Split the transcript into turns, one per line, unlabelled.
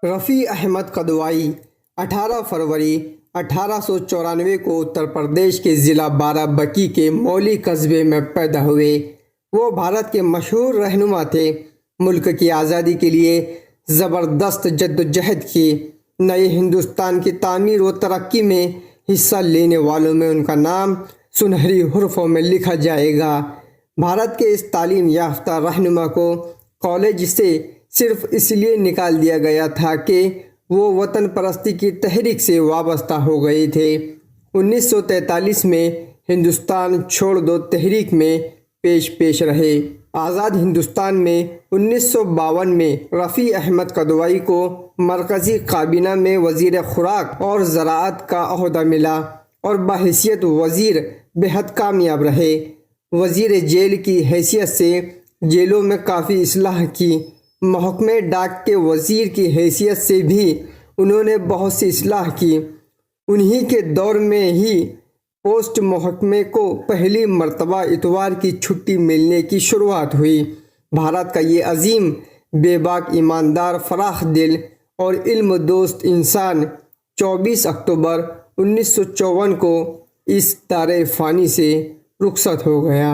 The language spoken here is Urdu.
رفیع احمد قدوائی 18 فروری 1894 کو اتر پردیش کے ضلع بارہ بنکی کے مولی قصبے میں پیدا ہوئے۔ وہ بھارت کے مشہور رہنما تھے۔ ملک کی آزادی کے لیے زبردست جدوجہد کی۔ نئے ہندوستان کی تعمیر و ترقی میں حصہ لینے والوں میں ان کا نام سنہری حروفوں میں لکھا جائے گا۔ بھارت کے اس تعلیم یافتہ رہنما کو کالج سے صرف اس لیے نکال دیا گیا تھا کہ وہ وطن پرستی کی تحریک سے وابستہ ہو گئے تھے۔ 1943 میں ہندوستان چھوڑ دو تحریک میں پیش رہے۔ آزاد ہندوستان میں 1952 میں رفیع احمد قدوائی کو مرکزی کابینہ میں وزیر خوراک اور زراعت کا عہدہ ملا اور بحیثیت وزیر بہت کامیاب رہے۔ وزیر جیل کی حیثیت سے جیلوں میں کافی اصلاح کی۔ محکمہ ڈاک کے وزیر کی حیثیت سے بھی انہوں نے بہت سی اصلاح کی۔ انہی کے دور میں ہی پوسٹ محکمے کو پہلی مرتبہ اتوار کی چھٹی ملنے کی شروعات ہوئی۔ بھارت کا یہ عظیم، بے باک، ایماندار، فراخ دل اور علم دوست انسان 24 اکتوبر 1954 کو اس دار فانی سے رخصت ہو گیا۔